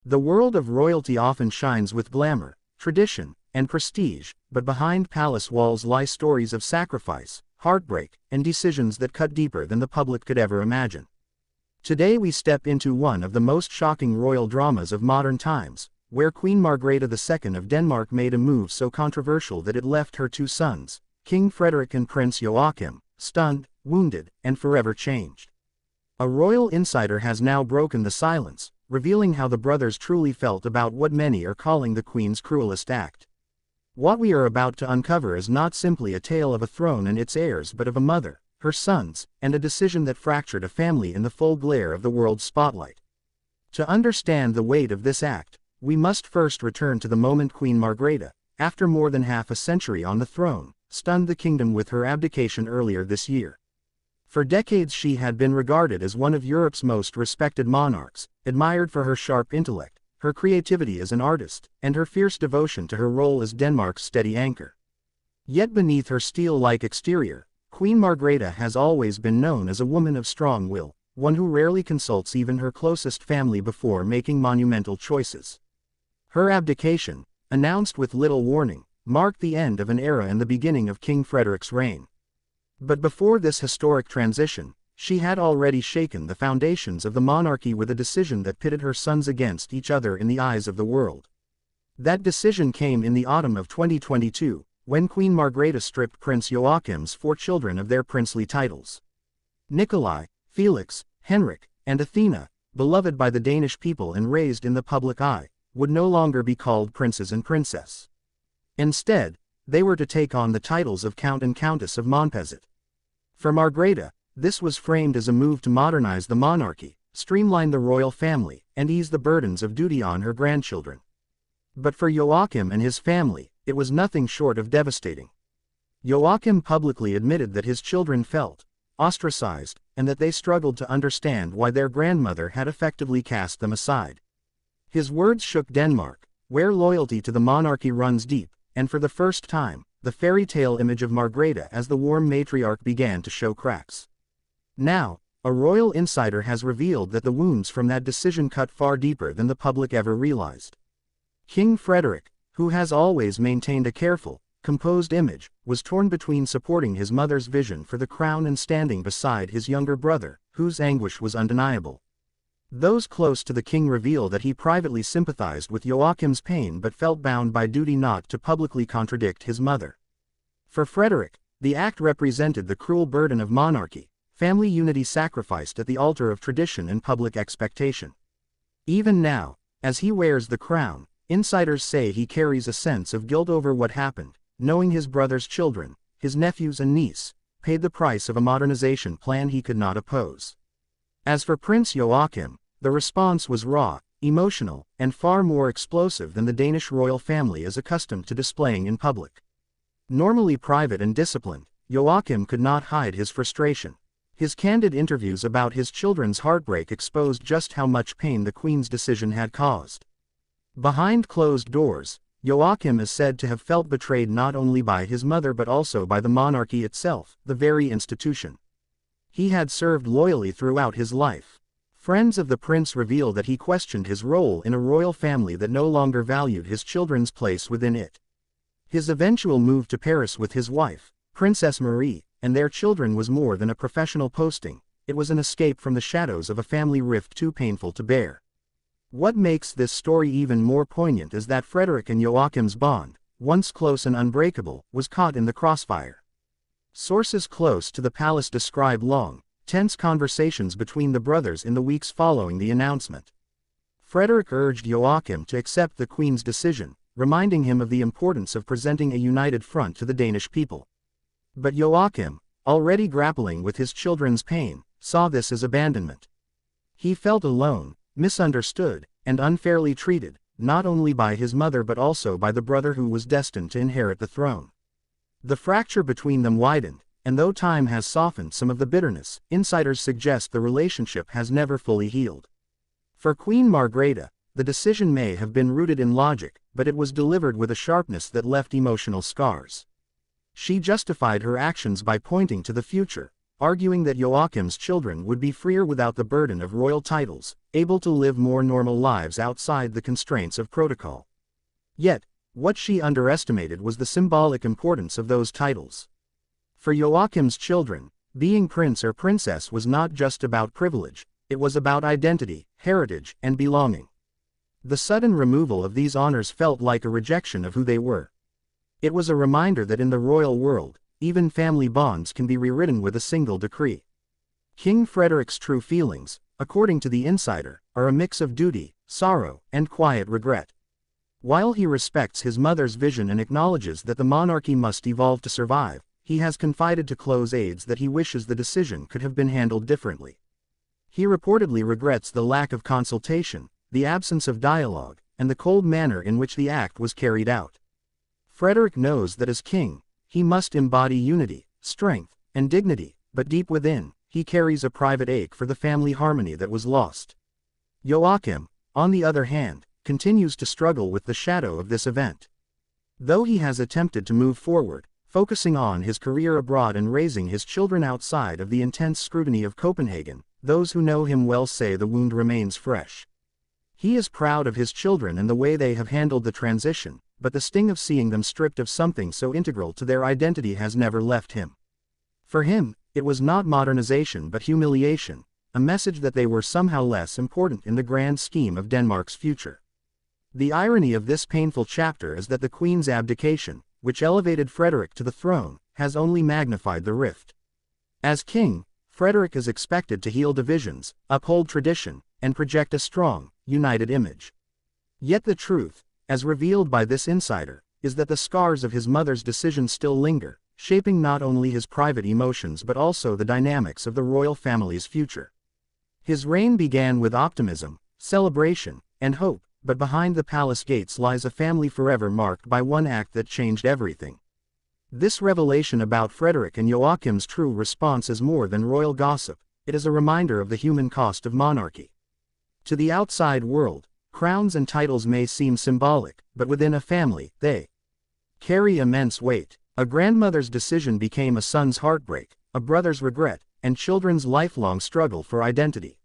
The world of royalty often shines with glamour, tradition, and prestige, but behind palace walls lie stories of sacrifice, heartbreak, and decisions that cut deeper than the public could ever imagine. Today we step into one of the most shocking royal dramas of modern times, where Queen Margrethe II of Denmark made a move so controversial that it left her two sons, King Frederik and Prince Joachim, stunned, wounded, and forever changed. A royal insider has now broken the silence, revealing how the brothers truly felt about what many are calling the Queen's cruelest act. What we are about to uncover is not simply a tale of a throne and its heirs but of a mother, her sons, and a decision that fractured a family in the full glare of the world's spotlight. To understand the weight of this act, we must first return to the moment Queen Margrethe, after more than half a century on the throne, stunned the kingdom with her abdication earlier this year. For decades she had been regarded as one of Europe's most respected monarchs, admired for her sharp intellect, her creativity as an artist, and her fierce devotion to her role as Denmark's steady anchor. Yet beneath her steel-like exterior, Queen Margrethe has always been known as a woman of strong will, one who rarely consults even her closest family before making monumental choices. Her abdication, announced with little warning, marked the end of an era and the beginning of King Frederik's reign. But before this historic transition, she had already shaken the foundations of the monarchy with a decision that pitted her sons against each other in the eyes of the world. That decision came in the autumn of 2022, when Queen Margrethe stripped Prince Joachim's 4 children of their princely titles. Nikolai, Felix, Henrik, and Athena, beloved by the Danish people and raised in the public eye, would no longer be called princes and princess. Instead, they were to take on the titles of Count and Countess of Montpezat. For Margrethe, this was framed as a move to modernize the monarchy, streamline the royal family, and ease the burdens of duty on her grandchildren. But for Joachim and his family, it was nothing short of devastating. Joachim publicly admitted that his children felt ostracized, and that they struggled to understand why their grandmother had effectively cast them aside. His words shook Denmark, where loyalty to the monarchy runs deep, and for the first time, the fairy tale image of Margrethe as the warm matriarch began to show cracks. Now, a royal insider has revealed that the wounds from that decision cut far deeper than the public ever realized. King Frederik, who has always maintained a careful, composed image, was torn between supporting his mother's vision for the crown and standing beside his younger brother, whose anguish was undeniable. Those close to the king reveal that he privately sympathized with Joachim's pain but felt bound by duty not to publicly contradict his mother. For Frederik, the act represented the cruel burden of monarchy, family unity sacrificed at the altar of tradition and public expectation. Even now, as he wears the crown, insiders say he carries a sense of guilt over what happened, knowing his brother's children, his nephews and niece, paid the price of a modernization plan he could not oppose. As for Prince Joachim, the response was raw, emotional, and far more explosive than the Danish royal family is accustomed to displaying in public. Normally private and disciplined, Joachim could not hide his frustration. His candid interviews about his children's heartbreak exposed just how much pain the Queen's decision had caused. Behind closed doors, Joachim is said to have felt betrayed not only by his mother but also by the monarchy itself, the very institution he had served loyally throughout his life. Friends of the prince reveal that he questioned his role in a royal family that no longer valued his children's place within it. His eventual move to Paris with his wife, Princess Marie, and their children was more than a professional posting, it was an escape from the shadows of a family rift too painful to bear. What makes this story even more poignant is that Frederik and Joachim's bond, once close and unbreakable, was caught in the crossfire. Sources close to the palace describe long, tense conversations between the brothers in the weeks following the announcement. Frederik urged Joachim to accept the Queen's decision, reminding him of the importance of presenting a united front to the Danish people. But Joachim, already grappling with his children's pain, saw this as abandonment. He felt alone, misunderstood, and unfairly treated, not only by his mother but also by the brother who was destined to inherit the throne. The fracture between them widened, and though time has softened some of the bitterness, insiders suggest the relationship has never fully healed. For Queen Margrethe, the decision may have been rooted in logic, but it was delivered with a sharpness that left emotional scars. She justified her actions by pointing to the future, arguing that Joachim's children would be freer without the burden of royal titles, able to live more normal lives outside the constraints of protocol. Yet, what she underestimated was the symbolic importance of those titles. For Joachim's children, being prince or princess was not just about privilege, it was about identity, heritage, and belonging. The sudden removal of these honors felt like a rejection of who they were. It was a reminder that in the royal world, even family bonds can be rewritten with a single decree. King Frederik's true feelings, according to the insider, are a mix of duty, sorrow, and quiet regret. While he respects his mother's vision and acknowledges that the monarchy must evolve to survive, he has confided to close aides that he wishes the decision could have been handled differently. He reportedly regrets the lack of consultation, the absence of dialogue, and the cold manner in which the act was carried out. Frederik knows that as king, he must embody unity, strength, and dignity, but deep within, he carries a private ache for the family harmony that was lost. Joachim, on the other hand, continues to struggle with the shadow of this event. Though he has attempted to move forward, focusing on his career abroad and raising his children outside of the intense scrutiny of Copenhagen, those who know him well say the wound remains fresh. He is proud of his children and the way they have handled the transition, but the sting of seeing them stripped of something so integral to their identity has never left him. For him, it was not modernization but humiliation, a message that they were somehow less important in the grand scheme of Denmark's future. The irony of this painful chapter is that the Queen's abdication, which elevated Frederik to the throne, has only magnified the rift. As king, Frederik is expected to heal divisions, uphold tradition, and project a strong, united image. Yet the truth, as revealed by this insider, is that the scars of his mother's decision still linger, shaping not only his private emotions but also the dynamics of the royal family's future. His reign began with optimism, celebration, and hope, but behind the palace gates lies a family forever marked by one act that changed everything. This revelation about Frederik and Joachim's true response is more than royal gossip, it is a reminder of the human cost of monarchy. To the outside world, crowns and titles may seem symbolic, but within a family, they carry immense weight. A grandmother's decision became a son's heartbreak, a brother's regret, and children's lifelong struggle for identity.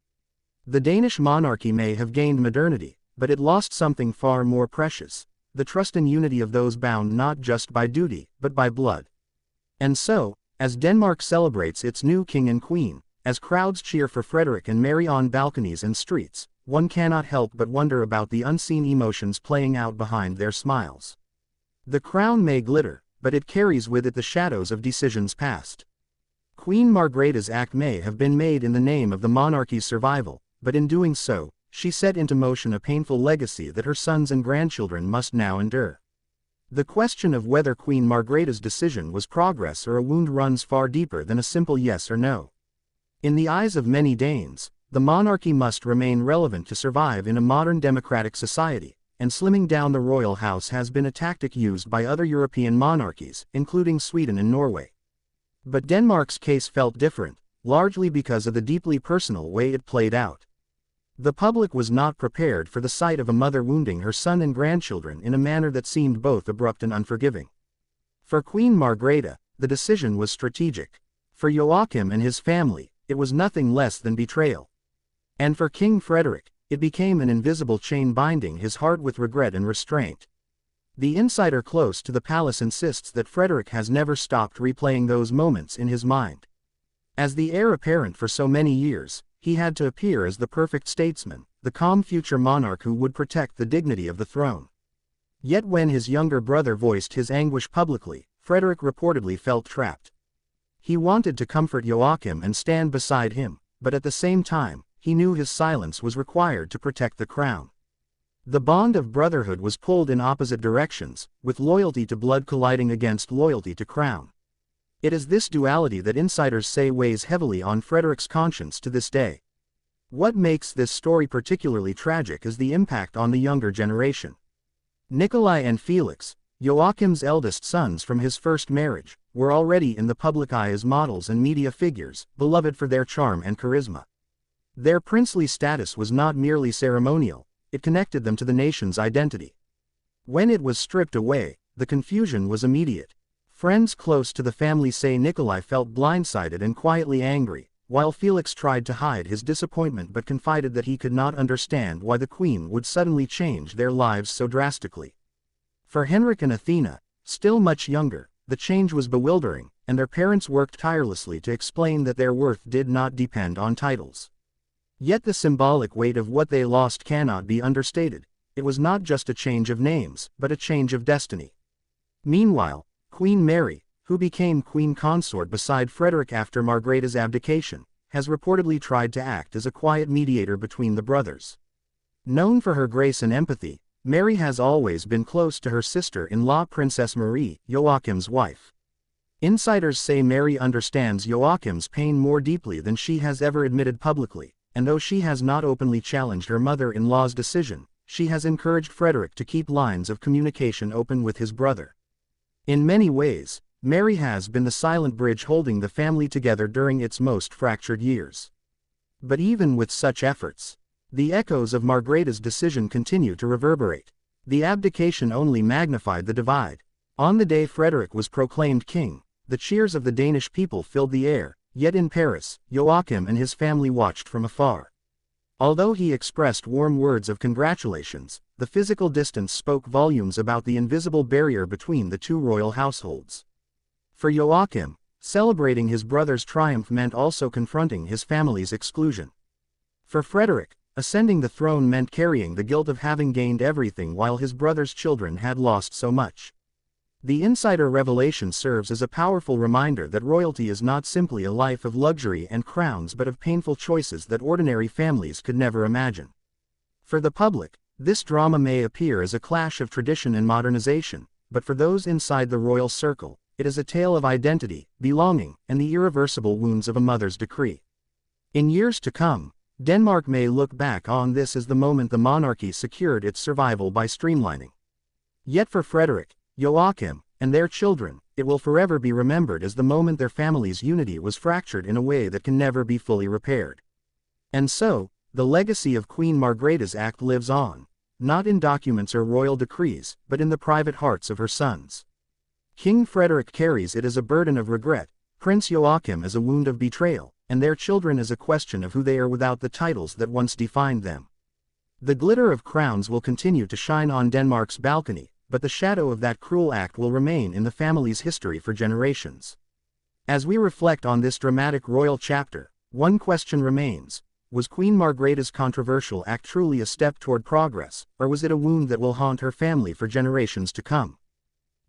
The Danish monarchy may have gained modernity, but it lost something far more precious, the trust and unity of those bound not just by duty, but by blood. And so, as Denmark celebrates its new king and queen, as crowds cheer for Frederik and Mary on balconies and streets, one cannot help but wonder about the unseen emotions playing out behind their smiles. The crown may glitter, but it carries with it the shadows of decisions past. Queen Margrethe's act may have been made in the name of the monarchy's survival, but in doing so, she set into motion a painful legacy that her sons and grandchildren must now endure. The question of whether Queen Margrethe's decision was progress or a wound runs far deeper than a simple yes or no. In the eyes of many Danes, the monarchy must remain relevant to survive in a modern democratic society, and slimming down the royal house has been a tactic used by other European monarchies, including Sweden and Norway. But Denmark's case felt different, largely because of the deeply personal way it played out. The public was not prepared for the sight of a mother wounding her son and grandchildren in a manner that seemed both abrupt and unforgiving. For Queen Margrethe, the decision was strategic. For Joachim and his family, it was nothing less than betrayal. And for King Frederik, it became an invisible chain binding his heart with regret and restraint. The insider close to the palace insists that Frederik has never stopped replaying those moments in his mind. As the heir apparent for so many years, he had to appear as the perfect statesman, the calm future monarch who would protect the dignity of the throne. Yet when his younger brother voiced his anguish publicly, Frederik reportedly felt trapped. He wanted to comfort Joachim and stand beside him, but at the same time, he knew his silence was required to protect the crown. The bond of brotherhood was pulled in opposite directions, with loyalty to blood colliding against loyalty to crown. It is this duality that insiders say weighs heavily on Frederik's conscience to this day. What makes this story particularly tragic is the impact on the younger generation. Nikolai and Felix, Joachim's eldest sons from his first marriage, were already in the public eye as models and media figures, beloved for their charm and charisma. Their princely status was not merely ceremonial, it connected them to the nation's identity. When it was stripped away, the confusion was immediate. Friends close to the family say Nikolai felt blindsided and quietly angry, while Felix tried to hide his disappointment but confided that he could not understand why the queen would suddenly change their lives so drastically. For Henrik and Athena, still much younger, the change was bewildering, and their parents worked tirelessly to explain that their worth did not depend on titles. Yet the symbolic weight of what they lost cannot be understated. It was not just a change of names, but a change of destiny. Meanwhile, Queen Mary, who became queen consort beside Frederik after Margrethe's abdication, has reportedly tried to act as a quiet mediator between the brothers. Known for her grace and empathy, Mary has always been close to her sister-in-law Princess Marie, Joachim's wife. Insiders say Mary understands Joachim's pain more deeply than she has ever admitted publicly, and though she has not openly challenged her mother-in-law's decision, she has encouraged Frederik to keep lines of communication open with his brother. In many ways, Mary has been the silent bridge holding the family together during its most fractured years. But even with such efforts, the echoes of Margrethe's decision continue to reverberate. The abdication only magnified the divide. On the day Frederik was proclaimed king, the cheers of the Danish people filled the air, yet in Paris, Joachim and his family watched from afar. Although he expressed warm words of congratulations, the physical distance spoke volumes about the invisible barrier between the two royal households. For Joachim, celebrating his brother's triumph meant also confronting his family's exclusion. For Frederik, ascending the throne meant carrying the guilt of having gained everything while his brother's children had lost so much. The insider revelation serves as a powerful reminder that royalty is not simply a life of luxury and crowns but of painful choices that ordinary families could never imagine. For the public, this drama may appear as a clash of tradition and modernization, but for those inside the royal circle, it is a tale of identity, belonging, and the irreversible wounds of a mother's decree. In years to come, Denmark may look back on this as the moment the monarchy secured its survival by streamlining. Yet for Frederik, Joachim, and their children, it will forever be remembered as the moment their family's unity was fractured in a way that can never be fully repaired. And so, the legacy of Queen Margrethe's act lives on, not in documents or royal decrees, but in the private hearts of her sons. King Frederik carries it as a burden of regret, Prince Joachim as a wound of betrayal, and their children as a question of who they are without the titles that once defined them. The glitter of crowns will continue to shine on Denmark's balcony, but the shadow of that cruel act will remain in the family's history for generations. As we reflect on this dramatic royal chapter, one question remains: was Queen Margrethe's controversial act truly a step toward progress, or was it a wound that will haunt her family for generations to come?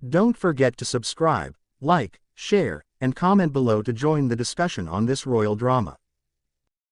Don't forget to subscribe, like, share, and comment below to join the discussion on this royal drama.